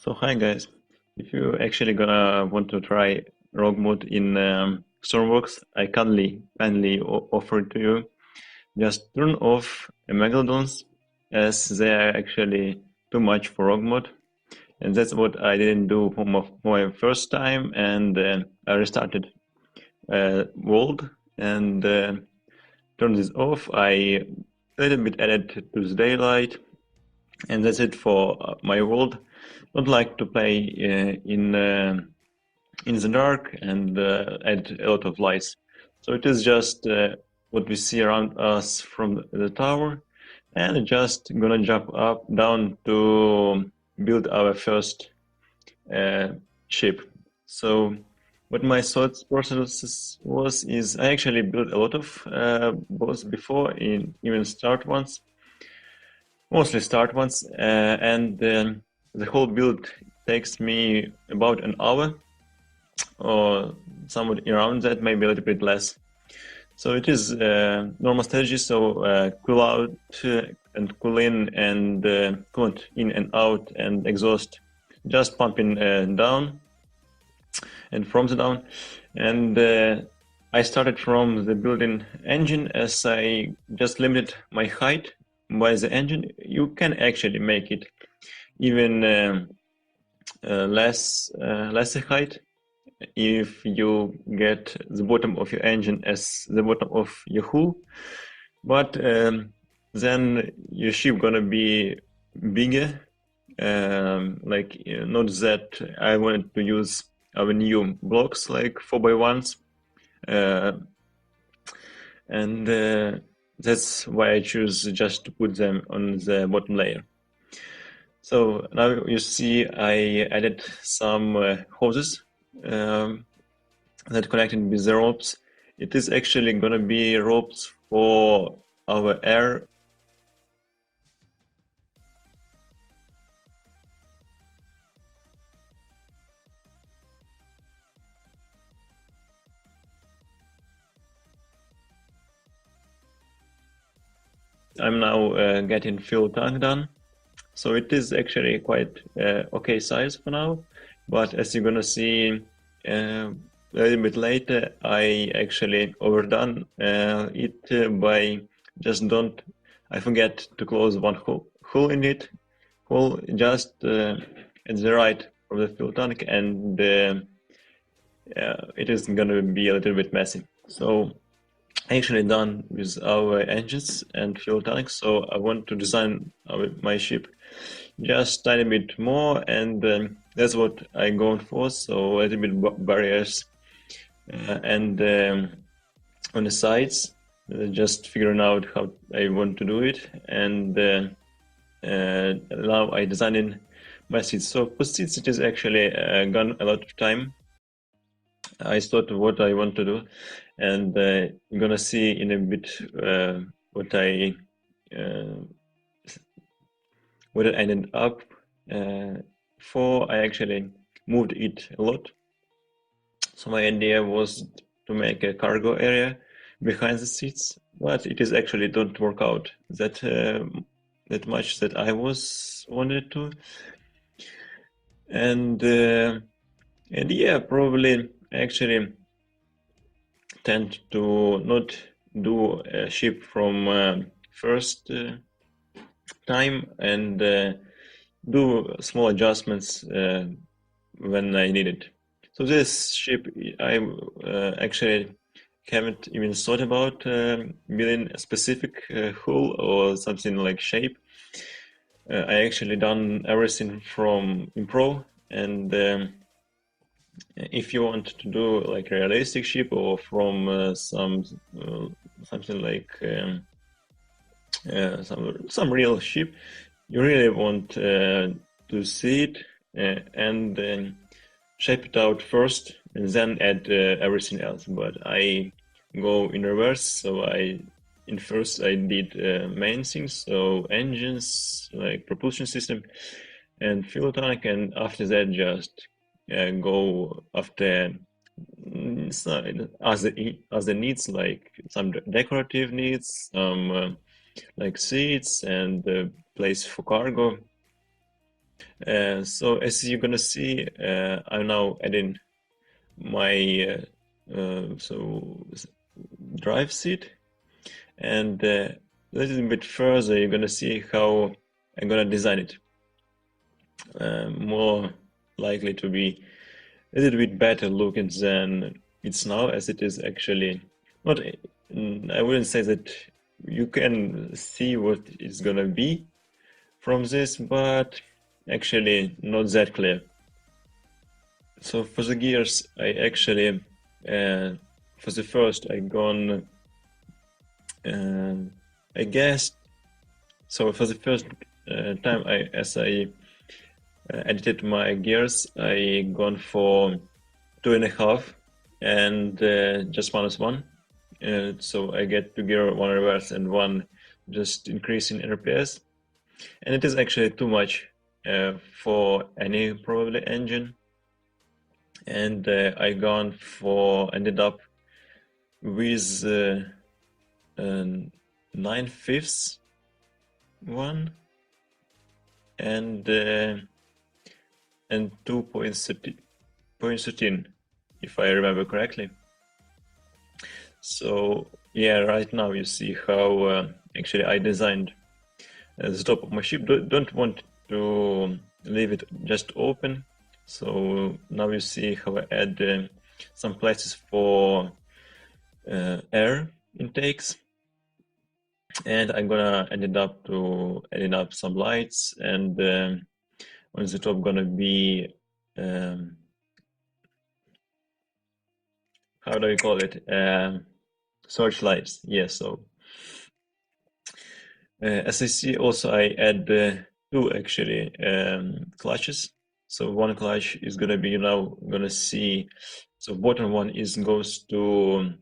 So hi guys, if you actually gonna want to try rogue mode in Stormworks, I kindly offer it to you. Just turn off Megalodons as they are actually too much for rogue mode, and that's what I didn't do for my first time, and I restarted world and turned this off. I a little bit added to the daylight, and that's it for my world. Don't like to play in the dark and add a lot of lights. So it is just what we see around us from the tower, and just gonna jump up down to build our first uh, ship. So what my thought process was is I actually built a lot of boats before in even start ones, mostly start ones, and the whole build takes me about an hour or somewhat around that, maybe a little bit less. So it is normal strategy. So cool out and cool in and coolant in and out and exhaust, just pumping down and from the down. And I started from the building engine as I just limited my height by the engine. You can actually make it even less height if you get the bottom of your engine as the bottom of your hull, but then your ship gonna be bigger. Not that I wanted to use our new blocks like 4x1s, and that's why I choose just to put them on the bottom layer. So now you see I added some hoses that connected with the ropes. It is actually gonna be ropes for our air. I'm now getting fuel tank done, so it is actually quite okay size for now. But as you're gonna see a little bit later, I actually overdone it by just don't. I forget to close one hole in it. Hole just at the right of the fuel tank, and it is gonna be a little bit messy. So actually done with our engines and fuel tanks. So I want to design my ship just tiny bit more, and that's what I'm going for. So a little bit barriers and on the sides, just figuring out how I want to do it, and now I designing my seats. So for seats, it is actually gone a lot of time. I thought what I want to do, and you're gonna see in a bit what I uh, what I ended up for. I actually moved it a lot. So my idea was to make a cargo area behind the seats, but it is actually don't work out that much that I was wanted to, and yeah, probably actually tend to not do a ship from first time, and do small adjustments when I need it. So this ship, I actually haven't even thought about building a specific hull or something like shape. I actually done everything from Impro, and if you want to do like a realistic ship or from something like some real ship, you really want to see it and shape it out first and then add everything else. But I go in reverse, so in first I did main things, so engines, like propulsion system and fuel tank, and after that just go after other needs, like some decorative needs, some like seats and place for cargo. So as you're gonna see, I'm now adding my drive seat, and a little bit further, you're gonna see how I'm gonna design it. More likely to be a little bit better looking than it's now, as it is actually not. I wouldn't say that you can see what it's gonna be from this, but actually not that clear. So for the gears, I actually for the first I gone uh, I guessed. So for the first time, as I edited my gears, I gone for 2.5 and just minus one. So I get two gear, one reverse, and one just increasing RPS. And it is actually too much for any probably engine. And I gone for ended up with 9/5 one and 2.13, if I remember correctly. So yeah, right now you see how actually I designed the top of my ship. Don't want to leave it just open. So now you see how I add some places for air intakes, and I'm gonna end up to adding up some lights, and on the top gonna be how do you call it? Searchlights. Yeah. So as I see, also I add two actually clutches. So one clutch is gonna be, gonna see. So bottom one is goes to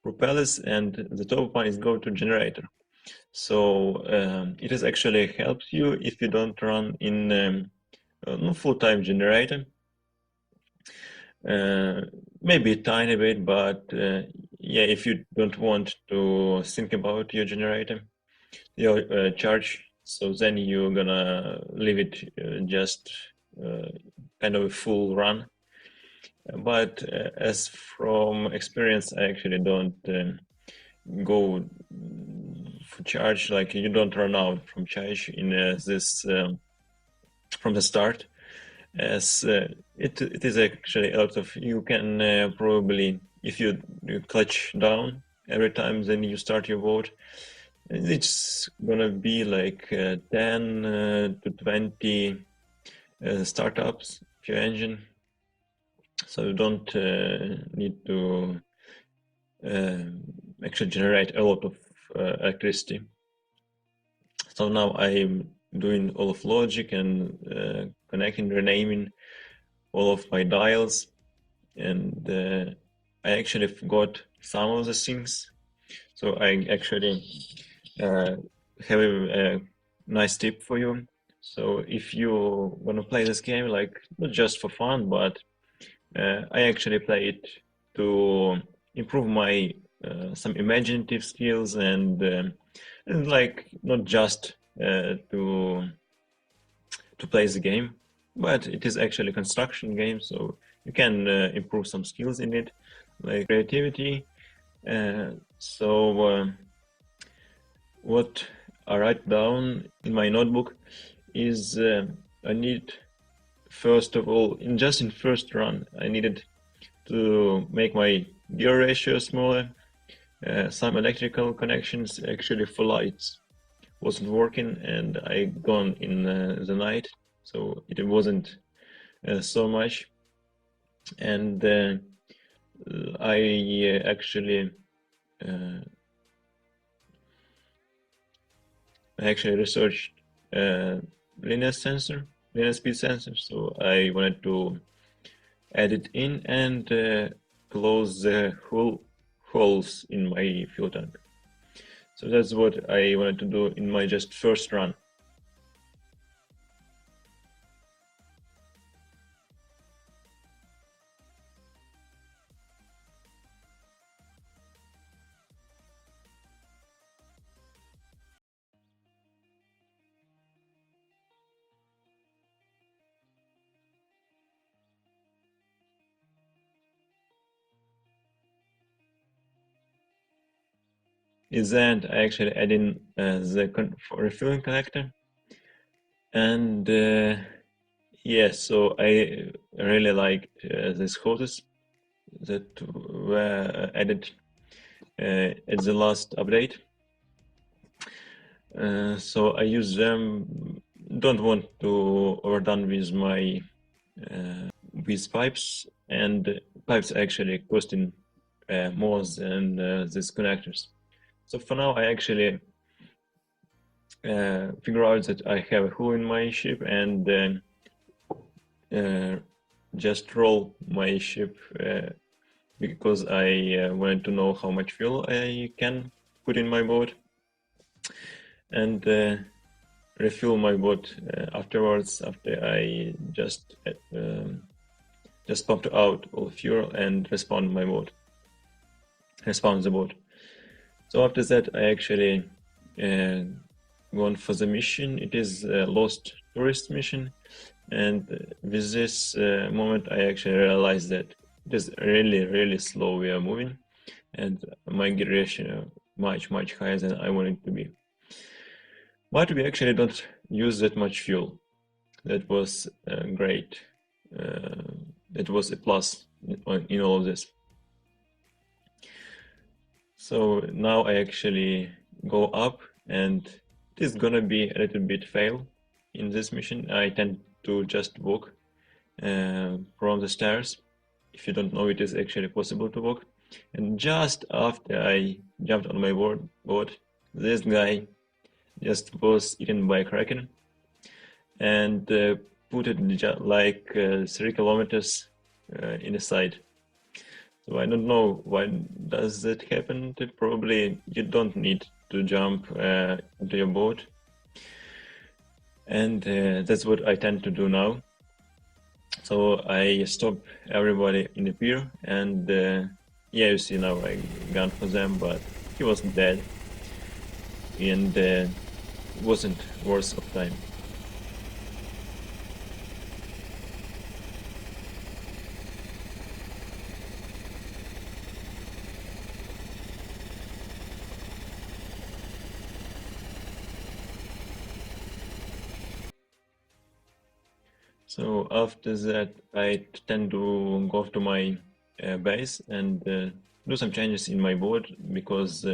propellers, and the top one is go to generator. So it is actually helps you if you don't run in no full-time generator. Maybe a tiny bit, but yeah, if you don't want to think about your generator, your charge, so then you're gonna leave it just kind of a full run. But as from experience, I actually don't go for charge, like you don't run out from charge in this from the start, as it is actually a lot of, you can probably, if you clutch down every time then you start your boat, it's gonna be like 10 to 20 startups of your engine, so you don't need to uh, actually generate a lot of electricity. So now I'm doing all of logic and connecting, renaming all of my dials, and I actually forgot some of the things. So I actually have a nice tip for you. So if you want to play this game, like not just for fun, but I actually play it to improve my some imaginative skills, and like not just to play the game, but it is actually a construction game, so you can improve some skills in it, like creativity. So what I write down in my notebook is I need, first of all, in first run, I needed to make my gear ratio smaller. Some electrical connections actually for lights wasn't working, and I gone in the night, so it wasn't so much. And I uh, actually researched uh, linear sensor, linear speed sensor. So I wanted to add it in and close the holes in my fuel tank. So that's what I wanted to do in my just first run. is that I actually add in the refueling connector, and yeah, so I really liked these hoses that were added at the last update. So I use them. Don't want to overdone with my with pipes, and pipes actually costing more than these connectors. So for now, I actually figure out that I have a hole in my ship and just roll my ship because I wanted to know how much fuel I can put in my boat, and refuel my boat afterwards after I just pumped out all fuel and respawn the boat. So after that, I actually gone for the mission. It is a lost tourist mission, and with this moment, I actually realized that it is really slow we are moving, and my gear ratio much higher than I want it to be. But we actually don't use that much fuel. That was great. That was a plus in all of this. So now I actually go up, and it is gonna be a little bit fail in this mission. I tend to just walk from the stairs. If you don't know, it is actually possible to walk. And just after I jumped on my board, this guy just was eaten by a kraken and put it like 3 kilometers in the side. So I don't know why does that happen. Probably you don't need to jump into your boat, and that's what I tend to do now. So I stop everybody in the pier, and yeah, you see now I gun for them, but he was dead, and wasn't worth of time. So after that, I tend to go to my base and do some changes in my board because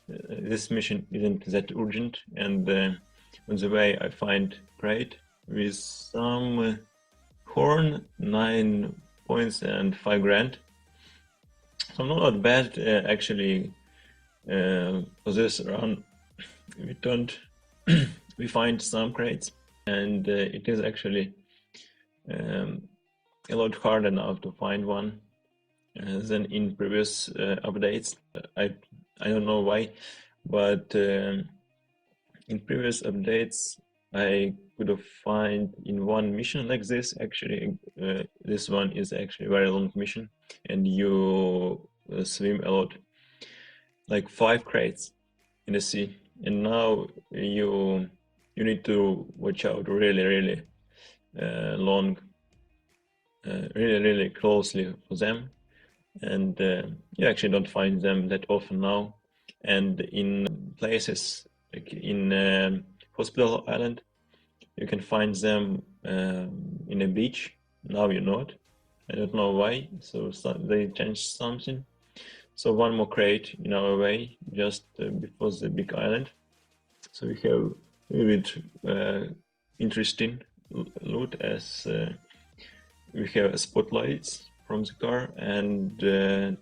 this mission isn't that urgent. And on the way, I find crate with some horn, 9 points and 5 grand. So not bad actually. For this run, we don't we find some crates, and it is actually a lot harder now to find one than in previous updates. I don't know why, but in previous updates I could have find in one mission like this. Actually, this one is actually a very long mission, and you swim a lot, like 5 crates in the sea, and now you need to watch out really long, really closely for them, and you actually don't find them that often now. And in places like in Hospital Island, you can find them in a beach. Now you're not. I don't know why. So they changed something. So one more crate in our way, just before the big island. So we have a little bit interesting loot, as we have spotlights from the car and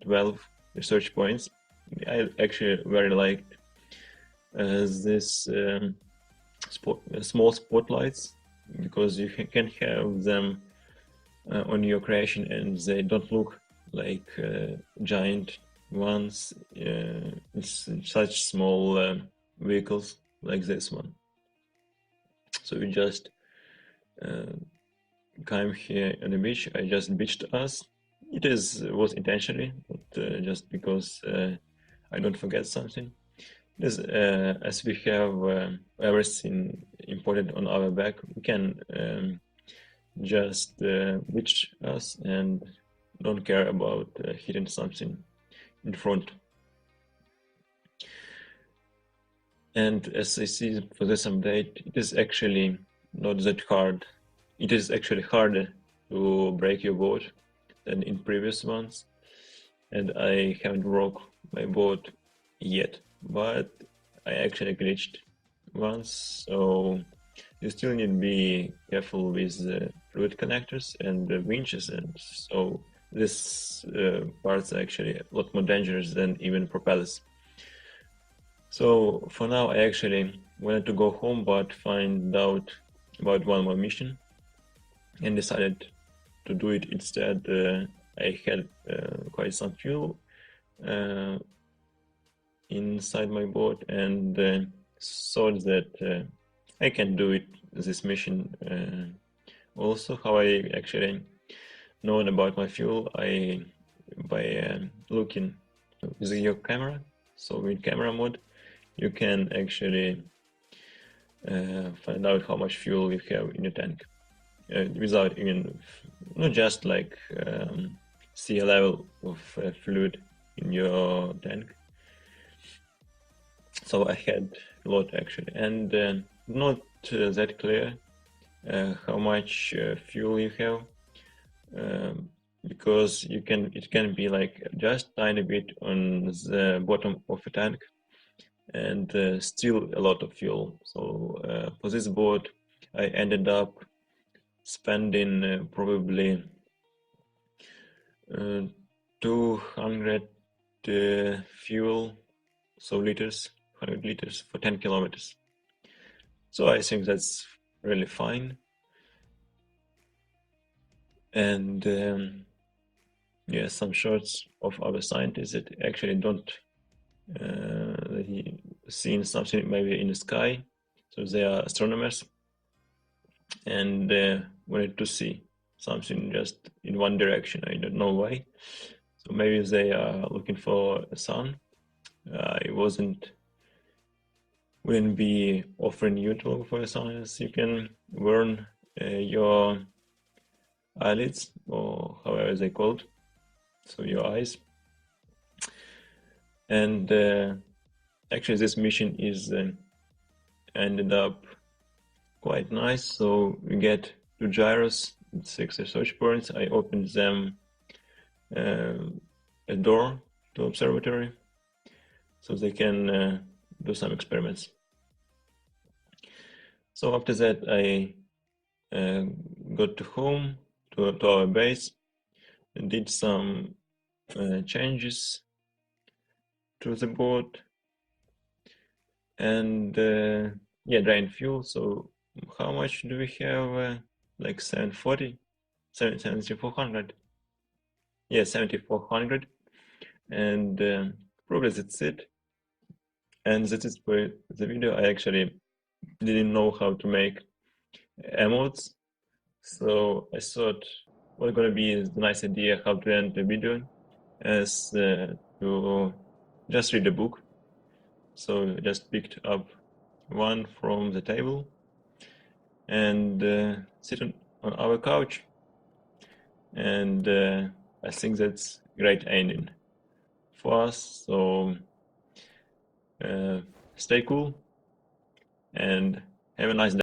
12 research points. I actually very liked this small spotlights because you can have them on your creation and they don't look like giant ones. It's such small vehicles like this one. So we just came here on the beach. I just beached us. It was intentionally, but just because I don't forget something. As we have everything imported on our back, we can just beach us and don't care about hitting something in front. And as I see for this update, it is actually not that hard. It is actually harder to break your boat than in previous ones. And I haven't broke my boat yet, but I actually glitched once, so you still need to be careful with the fluid connectors and the winches, and so this part's actually a lot more dangerous than even propellers. So for now, I actually wanted to go home, but find out about one more mission and decided to do it instead. I had quite some fuel uh, inside my boat and thought that I can do it this mission also. How I actually known about my fuel, I by looking with your camera. So with camera mode, you can actually find out how much fuel you have in your tank without even not just like see a level of fluid in your tank. So I had a lot actually, and not that clear how much fuel you have, because it can be like just tiny bit on the bottom of a tank, and still a lot of fuel. So for this boat, I ended up spending probably 200 fuel, so liters, 100 liters for 10 kilometers. So I think that's really fine. And yeah, some shots of other scientists that actually don't seen something maybe in the sky. So they are astronomers and wanted to see something just in one direction. I don't know why. So maybe they are looking for a sun. I wouldn't be offering you to look for a sun, as you can burn your eyelids, or however they called, so your eyes. And actually this mission is ended up quite nice. So we get two gyros, 6 research points. I opened them a door to observatory so they can do some experiments. So after that I got to home, to our base, and did some changes to the boat, and yeah, drain fuel. So how much do we have? Like 740, 7400. Yeah, 7400, and probably that's it. And that is for the video. I actually didn't know how to make emotes, so I thought what gonna be a nice idea how to end the video as to just read the book. So I just picked up one from the table and sit on our couch, and I think that's great ending for us. So stay cool and have a nice day.